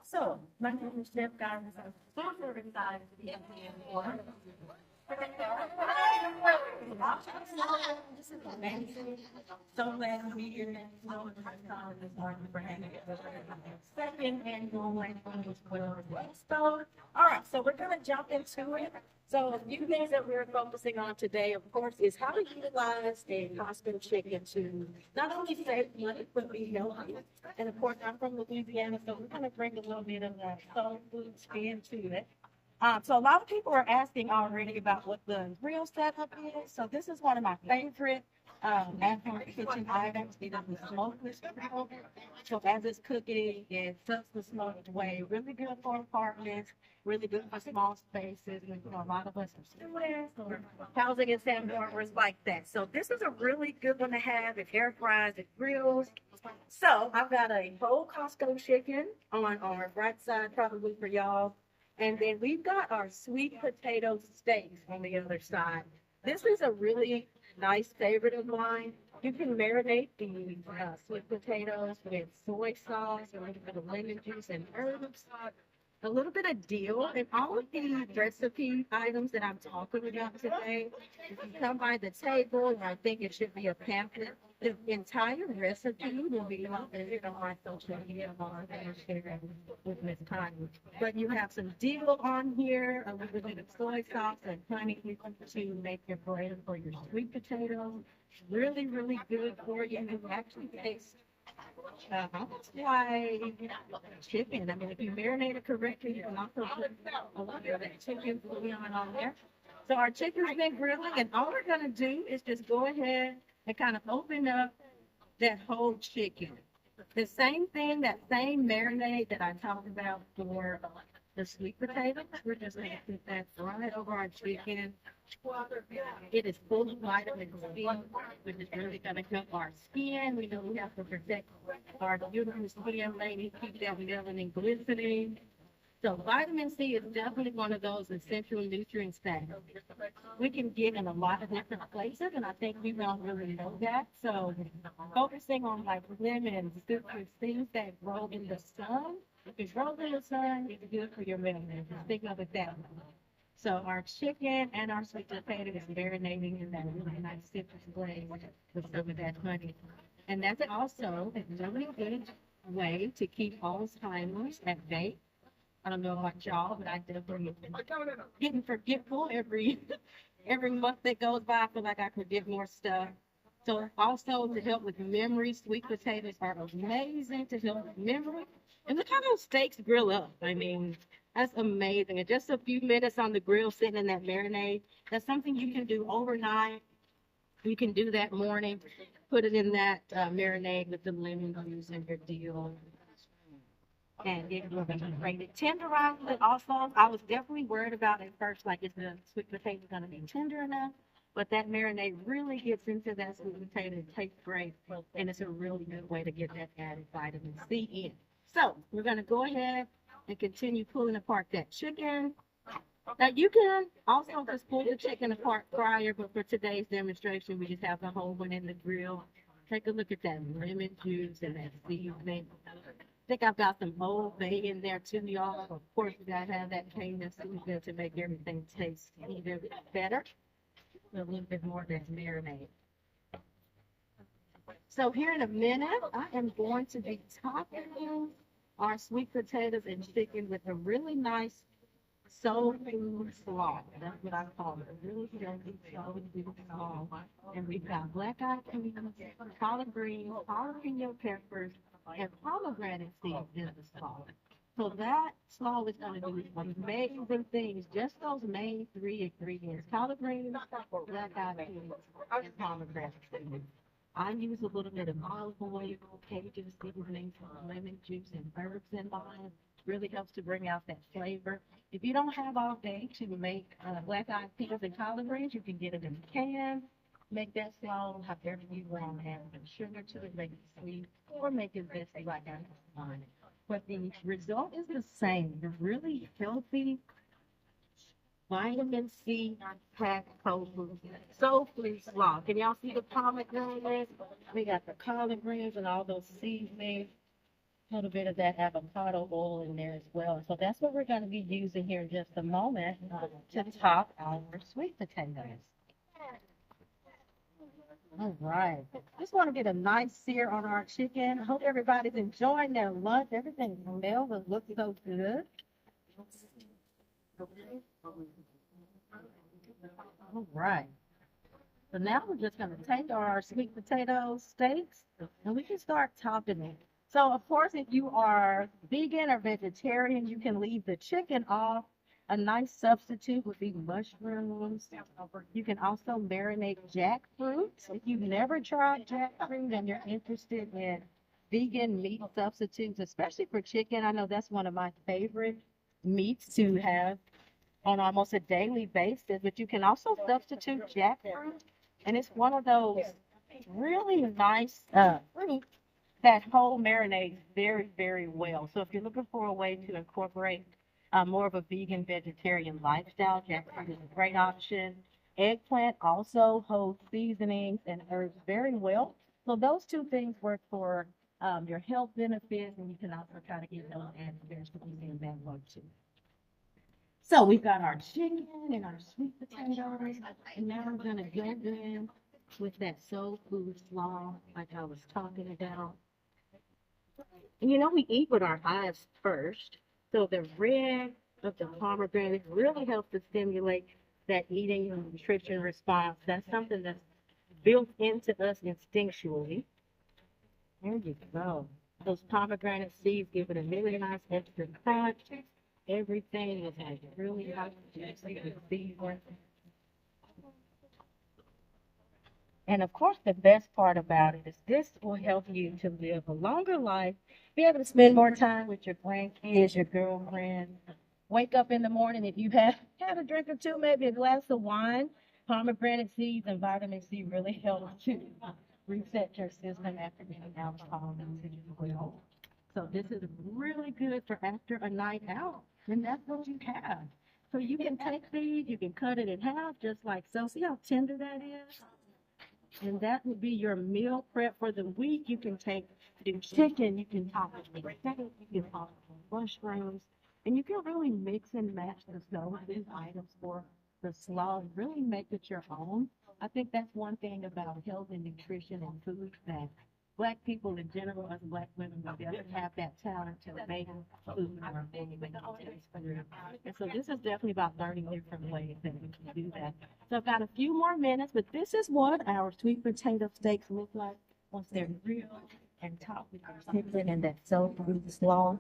So, my name is Chef Guys. I'm super excited to be here for so glad to be here next month. Second annual Expo. All right, so we're going to jump into it. So a few things that we're focusing on today, of course, is how to utilize a Costco chicken to not only save money, but be healthy. And of course, I'm from Louisiana, so we're going to bring a little bit of that soul food spin to it. So a lot of people are asking already about what the grill setup is. So this is one of my favorite at-home kitchen items. It is a smokeless grill. So as it's cooking, it sucks the smoke away. Really good for apartments, really good for small spaces. And, a lot of us are students or housing in San Barbara like that. So this is a really good one to have. It air fries, it grills. So I've got a whole Costco chicken on our right side, probably for y'all. And then we've got our sweet potato steaks on the other side. This is a really nice favorite of mine. You can marinate the sweet potatoes with soy sauce, a little bit of lemon juice and herbs, a little bit of dill, and all of the recipe items that I'm talking about today. If you come by the table, I think it should be a pamphlet. The entire recipe will be on my social media and share with Miss Connie. But you have some dill on here, a little bit of soy sauce and honey to make your bread for your sweet potatoes. Really, really good for you. It actually tastes almost like chicken. I mean, if you marinate it correctly, you can also put a little bit of that chicken bouillon on there. So our chicken's been grilling, and all we're going to do is just go ahead and kind of open up that whole chicken. The same thing, that same marinade that I talked about for the sweet potatoes, we're just going to put that right over our chicken. It is full of vitamin C, which is really going to help our skin. We know we have to protect our beautiful skin, ladies, keep that melanin glistening. So vitamin C is definitely one of those essential nutrients that we can get in a lot of different places, and I think we don't really know that. So focusing on like lemons, citrus, things that grow in the sun. If it grows in the sun, it's good for your melanin. Just think of it that way. So our chicken and our sweet potato is marinating in that really nice citrus glaze with some of that honey. And that's also a really good way to keep Alzheimer's at bay. I don't know about y'all, but I definitely getting forgetful every month that goes by. I feel like I forget more stuff. So also to help with memory, sweet potatoes are amazing to help with memory. And look how those steaks grill up. I mean, that's amazing. And just a few minutes on the grill sitting in that marinade, that's something you can do overnight. You can do that morning, put it in that marinade with the lemon juice and your dill. And it will be great. It tenderizes it also. I was definitely worried about it first, like is the sweet potato going to be tender enough? But that marinade really gets into that sweet potato. It tastes great, and it's a really good way to get that added vitamin C in. So we're going to go ahead and continue pulling apart that chicken. Now you can also just pull the chicken apart prior, but for today's demonstration, we just have the whole one in the grill. Take a look at that lemon juice and that seasoning. I think I've got some Old Bay in there too, y'all. Of course, we gotta have that Cajun seasoning to make everything taste even better. A little bit more of that marinade. So here in a minute, I am going to be topping our sweet potatoes and chicken with a really nice soul food slaw. That's what I call it. A really healthy soul food slaw. And we've got black-eyed peas, collard greens, jalapeno peppers, and pomegranate seeds in the slaw. So that slaw is going to do amazing things. Just those main three ingredients: collard greens, black-eyed peas, and pomegranate seeds. I use a little bit of olive oil, Cajun seasoning, lemon juice, and herbs in mine. Really helps to bring out that flavor. If you don't have all day to make black-eyed peas and collard greens, you can get it in a can. Make that slaw however you want. Add some sugar to it, make it sweet, or make it zesty like I want. But the result is the same. The really healthy, vitamin C packed tofu, soul food slaw. Can y'all see the pomegranate? We got the collard greens and all those seasonings. A little bit of that avocado oil in there as well. So that's what we're going to be using here in just a moment to top our sweet potatoes. All right. Just want to get a nice sear on our chicken. I hope everybody's enjoying their lunch. Everything smells and looks so good. All right. So now we're just going to take our sweet potato steaks and we can start topping it. So, of course, if you are vegan or vegetarian, you can leave the chicken off. A nice substitute would be mushrooms. You can also marinate jackfruit. If you've never tried jackfruit and you're interested in vegan meat substitutes, especially for chicken, I know that's one of my favorite meats to have on almost a daily basis, but you can also substitute jackfruit. And it's one of those really nice fruits that whole marinates very, very well. So if you're looking for a way to incorporate more of a vegan vegetarian lifestyle, jackfruit is a great option. Eggplant also holds seasonings and herbs very well. So those two things work for your health benefits, and you can also try to get those added vegetables in that one too. So we've got our chicken and our sweet potatoes, and now we're going to go in with that soul food slaw like I was talking about. And you know, we eat with our eyes first. So the red of the pomegranate really helps to stimulate that eating and nutrition response. That's something that's built into us instinctually. There you go. Those pomegranate seeds give it a really nice extra crunch. Everything is like really hot. And of course, the best part about it is this will help you to live a longer life, be able to spend more time with your grandkids, your girlfriend. Wake up in the morning, if you have had a drink or two, maybe a glass of wine. Pomegranate seeds and vitamin C really help to reset your system after getting alcohol into as well. So this is really good for after a night out, and that's what you have. So you can take these, you can cut it in half, just like so. See how tender that is? And that would be your meal prep for the week. You can do chicken, you can top it with steak, you can top it with mushrooms, and you can really mix and match these items for the slaw and really make it your own. I think that's one thing about health and nutrition and food that Black people in general, as Black women, we doesn't have that talent to make food or make it taste good. And so this is definitely about learning different ways that we can do that. So I've got a few more minutes, but this is what our sweet potato steaks look like once they're grilled and topped with our chicken and that soul food slaw.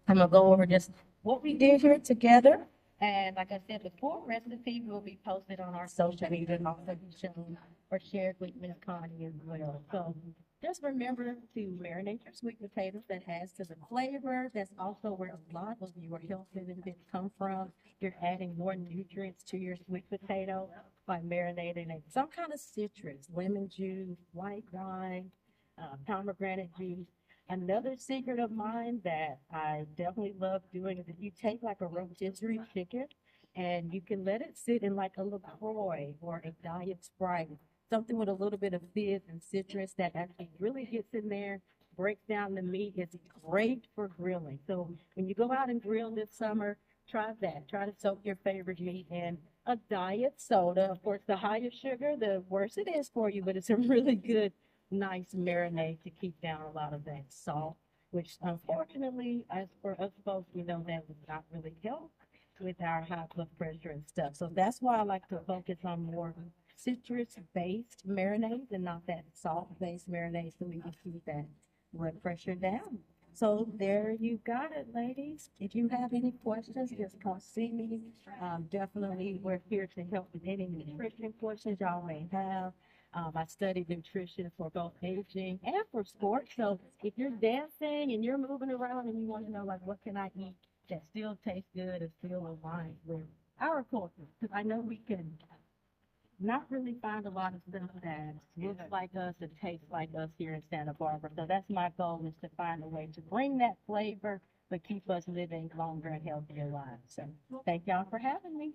I'm gonna go over just what we did here together. And like I said, the full recipe will be posted on our social media and also be shown or shared with Miss Connie as well. So just remember to marinate your sweet potatoes. That adds to the flavor. That's also where a lot of your health benefits come from. You're adding more nutrients to your sweet potato by marinating in some kind of citrus, lemon juice, white wine, pomegranate juice. Another secret of mine that I definitely love doing is if you take like a rotisserie chicken and you can let it sit in like a LaCroix or a Diet Sprite, something with a little bit of fizz and citrus that actually really gets in there, breaks down the meat. It's great for grilling. So when you go out and grill this summer, try that. Try to soak your favorite meat in a diet soda. Of course, the higher sugar, the worse it is for you, but it's a really good nice marinade to keep down a lot of that salt, which unfortunately, as for us folks, we know that does not really help with our high blood pressure and stuff. So that's why I like to focus on more citrus-based marinades and not that salt-based marinade so we can keep that blood pressure down. So there you got it, ladies. If you have any questions, just come see me. Definitely, we're here to help with any nutrition questions y'all may have. I studied nutrition for both aging and for sports. So if you're dancing and you're moving around and you want to know, like, what can I eat that still tastes good and still aligns with our culture? Because I know we can not really find a lot of stuff that looks like us and tastes like us here in Santa Barbara. So that's my goal, is to find a way to bring that flavor, but keep us living longer and healthier lives. So thank y'all for having me.